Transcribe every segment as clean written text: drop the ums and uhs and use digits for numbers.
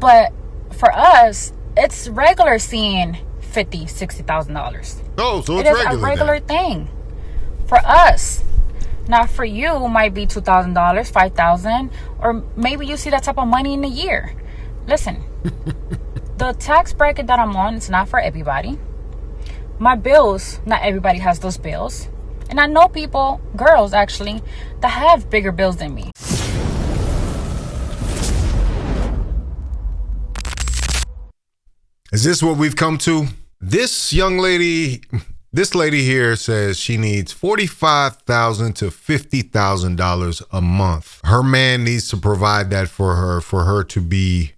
But for us, it's regular seeing $50,000-$60,000. Oh, so it's it is a regular thing for us. Now for you, it might be $2,000, $5,000, or maybe you see that type of money in a year. Listen, the tax bracket that I'm on, it's not for everybody. My bills, not everybody has those bills. And I know people, girls actually, that have bigger bills than me. Is this what we've come to? This young lady, this lady here says she needs $45,000 to $50,000 a month. Her man needs to provide that for her to be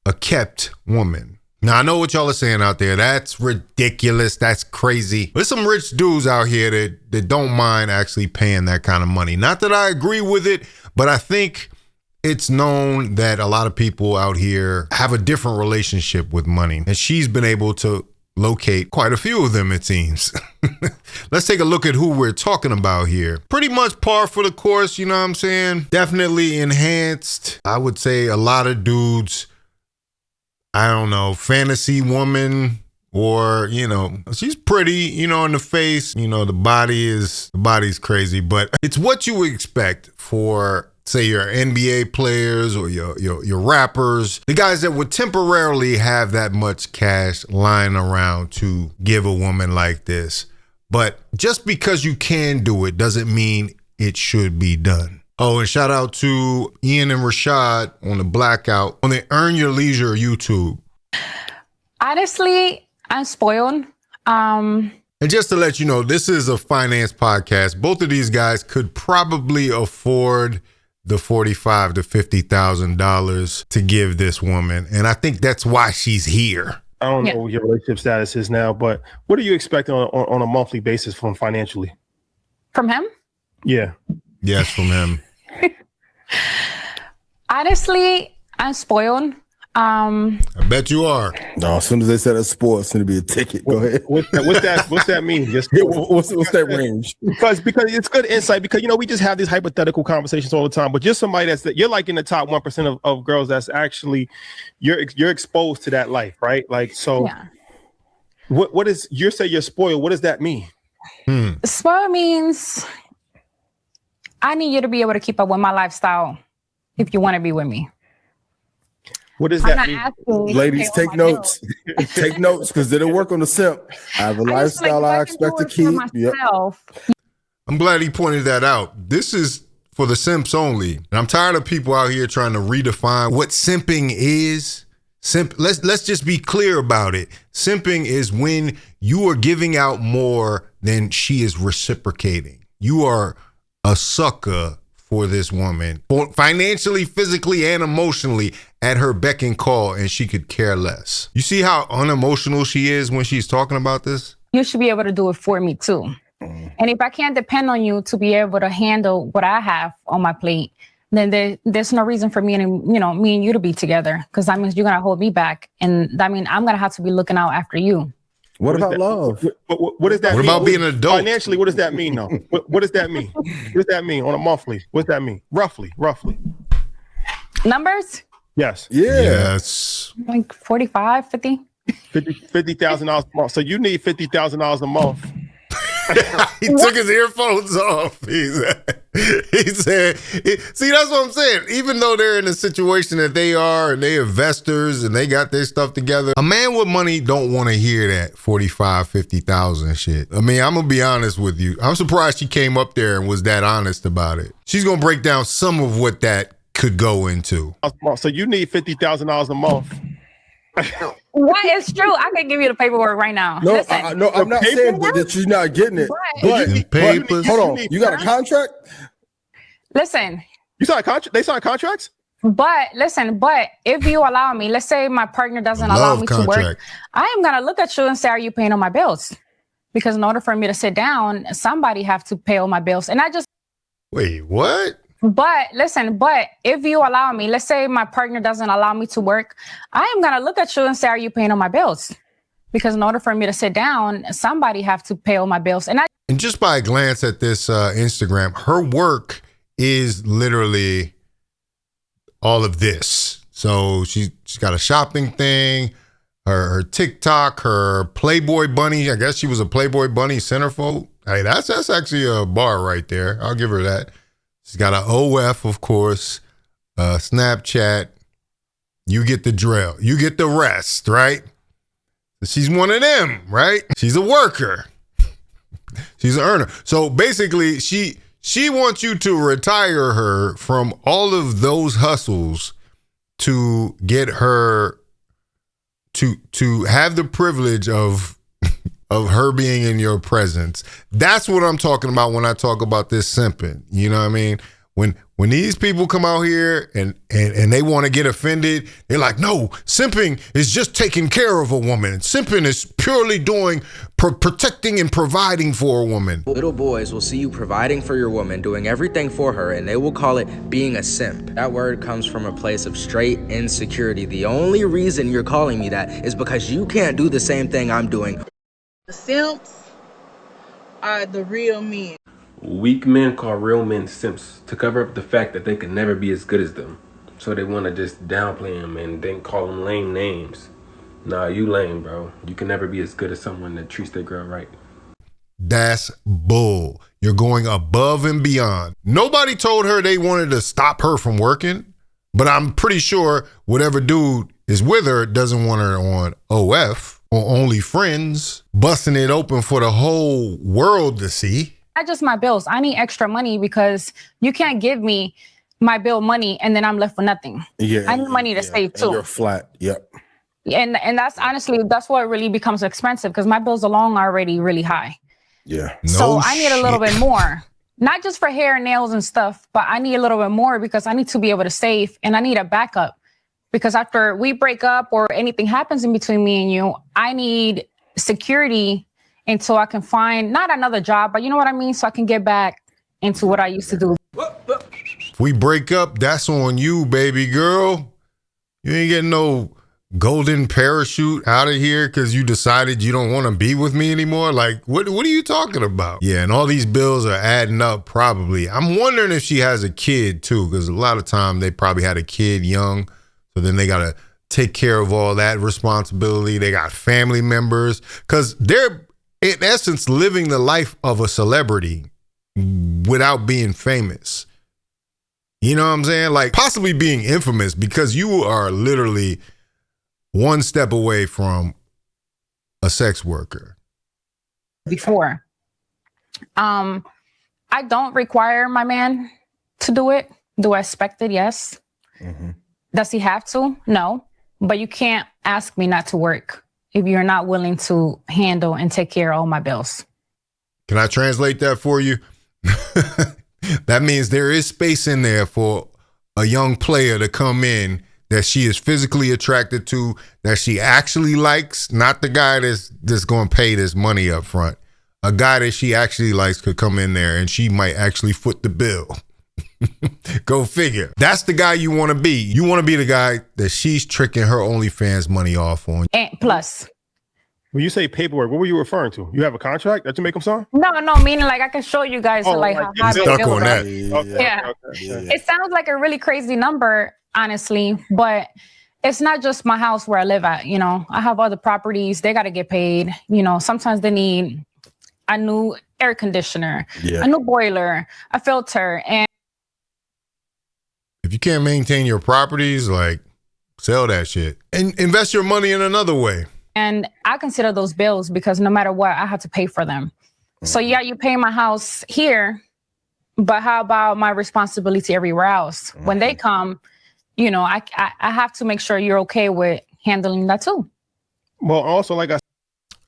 a kept woman. Now, I know what y'all are saying out there. That's ridiculous. That's crazy. There's some rich dudes out here that don't mind actually paying that kind of money. Not that I agree with it, but I think it's known that a lot of people out here have a different relationship with money. And she's been able to locate quite a few of them, it seems. Let's take a look at who we're talking about here. Pretty much par for the course, you know what I'm saying? Definitely enhanced. I would say a lot of dudes, I don't know, fantasy woman, or, you know, she's pretty, you know, in the face, you know, the body's crazy, but it's what you would expect for, say, your NBA players or your rappers, the guys that would temporarily have that much cash lying around to give a woman like this. But just because you can do it doesn't mean it should be done. Oh, and shout out to Ian and Rashad on the Blackout on the Earn Your Leisure YouTube. Honestly, I'm spoiled. And just to let you know, this is a finance podcast. Both of these guys could probably afford the $45,000 to $50,000 to give this woman. And I think that's why she's here. I don't know what your relationship status is now, but what are you expecting on a monthly basis from financially? From him? Yeah. Yes, from him. Honestly, I'm spoiled. I bet you are. No, as soon as they said a sport, it's going to be a ticket. Go ahead. What's that mean? Just what's that range? Because it's good insight. Because, you know, we just have these hypothetical conversations all the time. But just somebody you're like in the top 1% of girls that's actually you're exposed to that life, right? Like, so what is you say you're spoiled? What does that mean? Spoiled means I need you to be able to keep up with my lifestyle if you want to be with me. What does that mean? Ladies, take notes. Take notes, because it'll work on the simp. I have a lifestyle I expect to keep. Yep. I'm glad he pointed that out. This is for the simps only. And I'm tired of people out here trying to redefine what simping is. Let's just be clear about it. Simping is when you are giving out more than she is reciprocating. You are a sucker for this woman, financially, physically, and emotionally, at her beck and call, and she could care less. You see how unemotional she is when she's talking about this? You should be able to do it for me too. And if I can't depend on you to be able to handle what I have on my plate, then there's no reason for me and you to be together, because that means you're gonna hold me back, and that means I'm gonna have to be looking out after you. What about love? What does that mean? What about being an adult? Financially, what does that mean, though? What does that mean? What does that mean on a monthly? What does that mean? Roughly. Numbers? Yes. Yes. Like 45, 50? $50,000 a month. So you need $50,000 a month. He took his earphones off. He said, see, that's what I'm saying. Even though they're in the situation that they are, and they investors and they got their stuff together, a man with money don't want to hear that 45, 50,000 shit. I mean, I'm going to be honest with you. I'm surprised she came up there and was that honest about it. She's going to break down some of what that could go into. So you need $50,000 a month. What is true? I can give you the paperwork right now. No, I'm not saying that you're not getting it. But hold on, you got a contract? Listen. You signed a contract? They signed contracts? But if you allow me, let's say my partner doesn't allow me to work, I am going to look at you and say, are you paying all my bills? Because in order for me to sit down, somebody have to pay all my bills. And I just... Wait, what? But if you allow me, let's say my partner doesn't allow me to work, I am going to look at you and say, are you paying all my bills? Because in order for me to sit down, somebody have to pay all my bills. And just by a glance at this Instagram, her work is literally all of this. So she's got a shopping thing, her TikTok, her Playboy bunny. I guess she was a Playboy bunny centerfold. Hey, that's actually a bar right there. I'll give her that. She's got an OF, of course, Snapchat. You get the drill. You get the rest, right? She's one of them, right? She's a worker. She's an earner. So basically, she wants you to retire her from all of those hustles to get her to have the privilege of her being in your presence. That's what I'm talking about when I talk about this simping. You know what I mean? When these people come out here and they want to get offended, they're like, no, simping is just taking care of a woman. Simping is purely doing protecting and providing for a woman. Little boys will see you providing for your woman, doing everything for her, and they will call it being a simp. That word comes from a place of straight insecurity. The only reason you're calling me that is because you can't do the same thing I'm doing. The simps are the real men. Weak men call real men simps to cover up the fact that they can never be as good as them. So they want to just downplay them and then call them lame names. Nah, you lame, bro. You can never be as good as someone that treats their girl right. That's bull. You're going above and beyond. Nobody told her they wanted to stop her from working, but I'm pretty sure whatever dude is with her doesn't want her on OF or Only Friends, busting it open for the whole world to see. Not just my bills. I need extra money because you can't give me my bill money and then I'm left with nothing. Yeah, I need money to save too. You're flat. Yep. And that's honestly, that's what really becomes expensive because my bills alone are already really high. Yeah. So I need a little bit more, not just for hair and nails and stuff, but I need a little bit more because I need to be able to save and I need a backup because after we break up or anything happens in between me and you, I need security until I can find not another job, but you know what I mean? So I can get back into what I used to do. If we break up, that's on you, baby girl. You ain't getting no golden parachute out of here because you decided you don't want to be with me anymore. Like, what are you talking about? Yeah, and all these bills are adding up probably. I'm wondering if she has a kid too, because a lot of time they probably had a kid young. So then they got to take care of all that responsibility. They got family members because they're, in essence, living the life of a celebrity without being famous. You know what I'm saying? Like possibly being infamous because you are literally one step away from a sex worker. Before, I don't require my man to do it. Do I expect it? Yes. Mm-hmm. Does he have to? No. But you can't ask me not to work if you're not willing to handle and take care of all my bills. Can I translate that for you? That means there is space in there for a young player to come in that she is physically attracted to, that she actually likes, not the guy that's going to pay this money up front. A guy that she actually likes could come in there and she might actually foot the bill. Go figure. That's the guy you want to be. You want to be the guy that she's tricking her OnlyFans money off on. And plus. When you say paperwork, what were you referring to? You have a contract that you make them sign? No, meaning like I can show you guys like how high stuck the bill on that. Yeah. It sounds like a really crazy number, honestly, but it's not just my house where I live at. You know, I have other properties. They got to get paid. You know, sometimes they need a new air conditioner, a new boiler, a filter. And if you can't maintain your properties, like sell that shit and invest your money in another way. And I consider those bills because no matter what, I have to pay for them. So yeah, you pay my house here, but how about my responsibility everywhere else? When they come, you know, I have to make sure you're okay with handling that too. Well, also, like I said.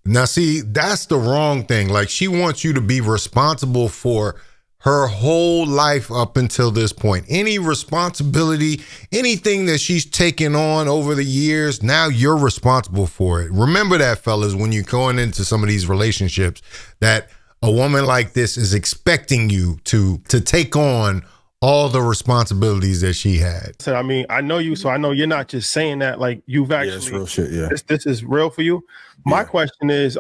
Now, see, that's the wrong thing. Like she wants you to be responsible for her whole life up until this point. Any responsibility, anything that she's taken on over the years, now you're responsible for it. Remember that, fellas, when you're going into some of these relationships, that a woman like this is expecting you to take on all the responsibilities that she had. So, I mean, I know you, so I know you're not just saying that, like you've actually, it's real shit, this is real for you. My question is,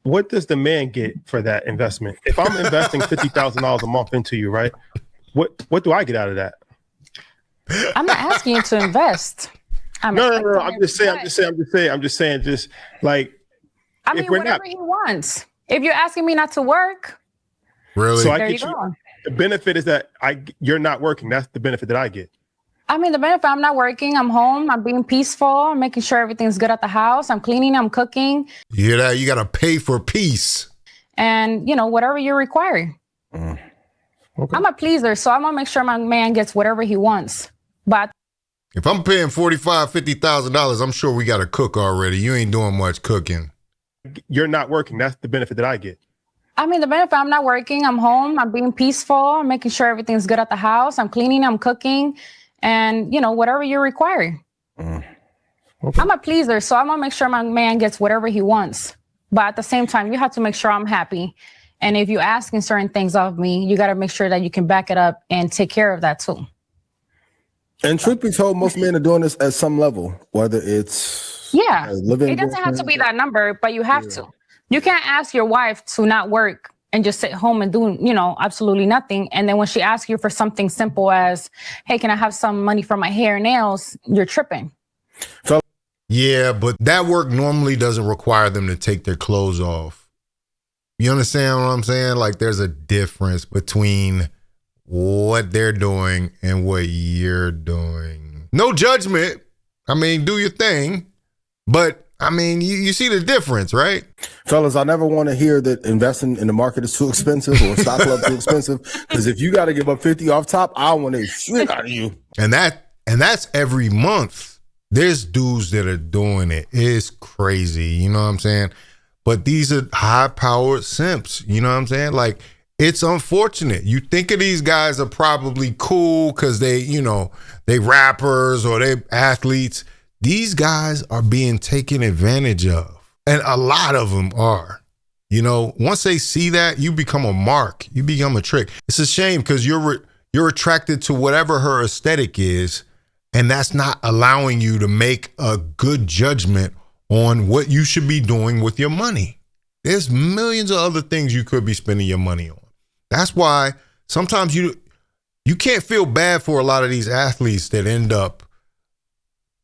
what does the man get for that investment? If I'm investing $50,000 a month into you, right? What do I get out of that? I'm not asking you to invest. No. I'm just saying. Just like, I mean, whatever he wants. If you're asking me not to work, really? So there you go. The benefit is that you're not working. That's the benefit that I get. I mean, the benefit, I'm not working. I'm home. I'm being peaceful. I'm making sure everything's good at the house. I'm cleaning. I'm cooking. You hear that? You got to pay for peace. And, whatever you require. Okay. I'm a pleaser, so I'm going to make sure my man gets whatever he wants. But if I'm paying $45,000, $50,000, I'm sure we got to cook already. You ain't doing much cooking. You're not working. That's the benefit that I get. I mean, the benefit, I'm not working. I'm home. I'm being peaceful. I'm making sure everything's good at the house. I'm cleaning. I'm cooking. And, whatever you require. Okay. I'm a pleaser, so I'm going to make sure my man gets whatever he wants. But at the same time, you have to make sure I'm happy. And if you're asking certain things of me, you got to make sure that you can back it up and take care of that too. And truth be told, most men are doing this at some level, whether it's living. It doesn't have to be that number, but you have to. You can't ask your wife to not work and just sit home and do, absolutely nothing. And then when she asks you for something simple as, hey, can I have some money for my hair and nails? You're tripping. Yeah, but that work normally doesn't require them to take their clothes off. You understand what I'm saying? Like, there's a difference between what they're doing and what you're doing. No judgment. I mean, do your thing. But, I mean, you see the difference, right? Fellas, I never want to hear that investing in the market is too expensive or stock club too expensive. Because if you got to give up 50 off top, I want to shit out of you. And that's every month. There's dudes that are doing it. It's crazy. You know what I'm saying? But these are high-powered simps. You know what I'm saying? Like, it's unfortunate. You think of these guys are probably cool because they rappers or they athletes. These guys are being taken advantage of. And a lot of them are. Once they see that, you become a mark. You become a trick. It's a shame because you're attracted to whatever her aesthetic is, and that's not allowing you to make a good judgment on what you should be doing with your money. There's millions of other things you could be spending your money on. That's why sometimes you can't feel bad for a lot of these athletes that end up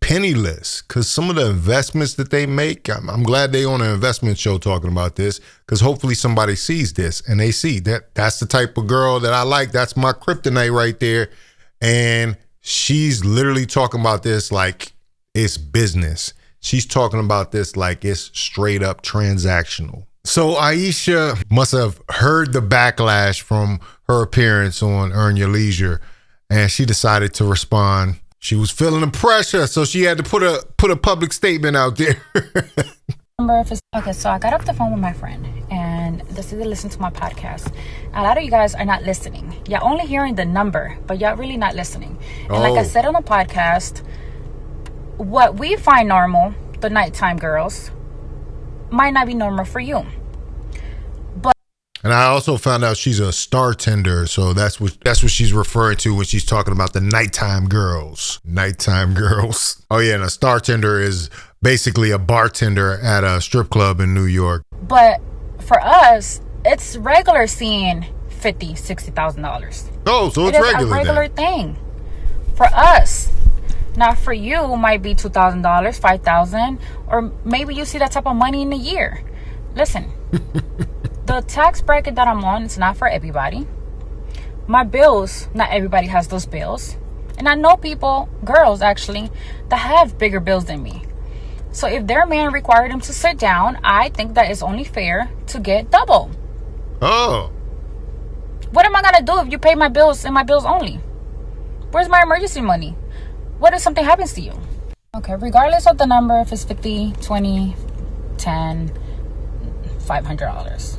penniless because some of the investments that they make, I'm glad they on an investment show talking about this because hopefully somebody sees this and they see that's the type of girl that I like. That's my kryptonite right there. And she's literally talking about this like it's business. She's talking about this like it's straight up transactional. So Ayisha must have heard the backlash from her appearance on Earn Your Leisure, and she decided to respond. She was feeling the pressure, so she had to put a public statement out there. Okay, so I got off the phone with my friend, and this is to listen to my podcast. A lot of you guys are not listening. You're only hearing the number, but you're really not listening. And like I said on the podcast, what we find normal, the nighttime girls, might not be normal for you. And I also found out she's a star tender, so that's what she's referring to when she's talking about the nighttime girls. Nighttime girls. Oh yeah, and a star tender is basically a bartender at a strip club in New York. But for us, it's regular seeing $50,000, $60,000. Oh, so it's regular. It's a regular thing for us. Now for you, might be $2,000, $5,000, or maybe you see that type of money in a year. Listen. The tax bracket that I'm on, it's not for everybody. My bills, not everybody has those bills. And I know people, girls actually, that have bigger bills than me. So if their man required them to sit down, I think that it's only fair to get double. Oh. What am I going to do if you pay my bills and my bills only? Where's my emergency money? What if something happens to you? Okay, regardless of the number, if it's 50, 20, 10, $500.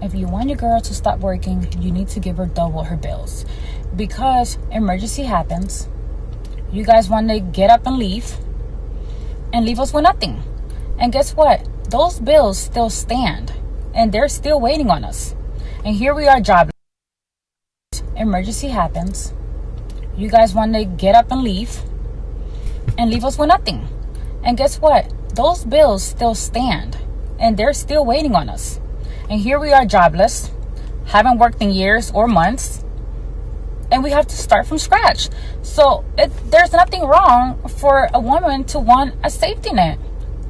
If you want your girl to stop working, you need to give her double her bills. Because emergency happens. You guys want to get up and leave us with nothing. And guess what? Those bills still stand. And they're still waiting on us. And here we are jobless. Emergency happens. You guys want to get up and leave us with nothing. And guess what? Those bills still stand. And they're still waiting on us. And here we are jobless, haven't worked in years or months. and we have to start from scratch. So there's nothing wrong for a woman to want a safety net,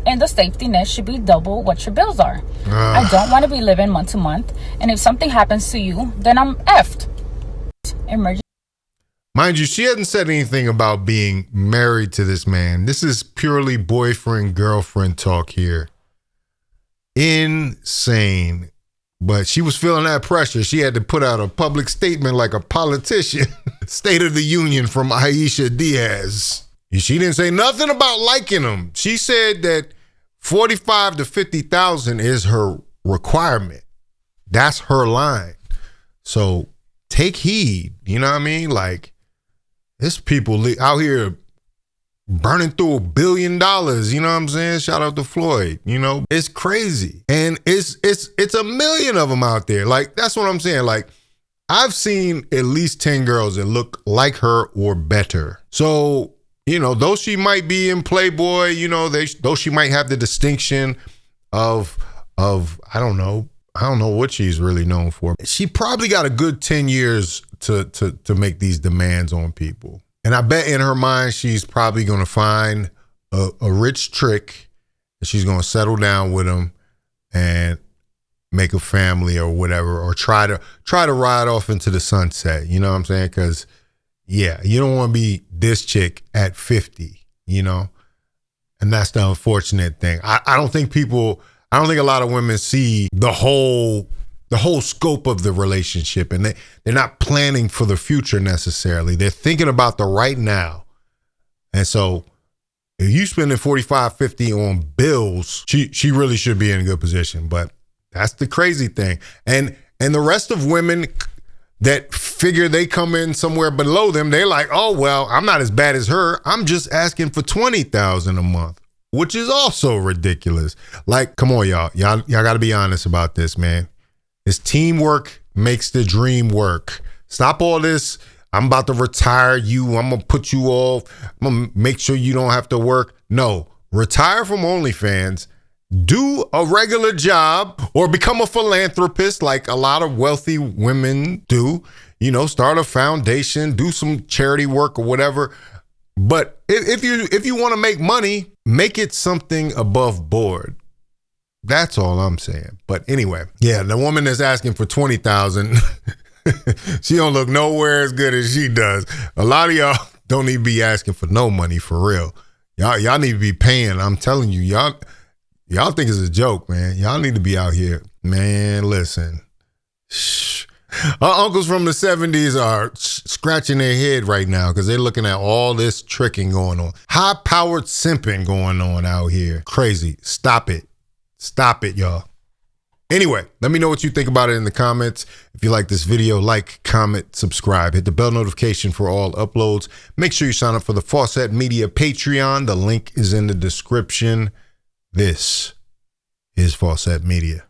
and the safety net should be double what your bills are. I don't want to be living month to month, and if something happens to you, then I'm effed. Emergency. Mind you, she hasn't said anything about being married to this man. This is purely boyfriend, girlfriend talk here. Insane. But she was feeling that pressure. She had to put out a public statement like a politician. State of the Union from Ayisha Diaz. She didn't say nothing about liking him. She said that 45 to 50,000 is her requirement. That's her line. So take heed. You know what I mean? Like, there's people out here burning through $1 billion. You know what I'm saying? Shout out to Floyd. You know, it's crazy. And it's a million of them out there. Like, that's what I'm saying. Like, I've seen at least 10 girls that look like her or better. So, you know, though she might be in Playboy, you know, though she might have the distinction of I don't know what she's really known for. She probably got a good 10 years to make these demands on people. And I bet in her mind, she's probably going to find a rich trick, and she's going to settle down with him and make a family or whatever, or try to ride off into the sunset. You know what I'm saying? Because, yeah, you don't want to be this chick at 50, you know? And that's the unfortunate thing. I don't think a lot of women see the whole scope of the relationship, and they're not planning for the future necessarily. They're thinking about the right now. And so if you spending 45, 50 on bills, she really should be in a good position. But that's the crazy thing. And the rest of women that figure they come in somewhere below them, they're like, oh, well, I'm not as bad as her. I'm just asking for $20,000 a month, which is also ridiculous. Like, come on, y'all got to be honest about this, man. It's teamwork makes the dream work. Stop all this. I'm about to retire you. I'm going to put you off. I'm going to make sure you don't have to work. No, retire from OnlyFans. Do a regular job or become a philanthropist like a lot of wealthy women do. You know, start a foundation, do some charity work or whatever. But if you want to make money, make it something above board. That's all I'm saying. But anyway, yeah, the woman that's asking for 20,000, she don't look nowhere as good as she does. A lot of y'all don't need to be asking for no money for real. Y'all need to be paying. I'm telling you, y'all think it's a joke, man. Y'all need to be out here. Man, listen. Shh. Our uncles from the 70s are scratching their head right now because they're looking at all this tricking going on. High-powered simping going on out here. Crazy. Stop it. Stop it, y'all. Anyway, let me know what you think about it in the comments. If you like this video, like, comment, subscribe. Hit the bell notification for all uploads. Make sure you sign up for the Faucette Media Patreon. The link is in the description. This is Faucette Media.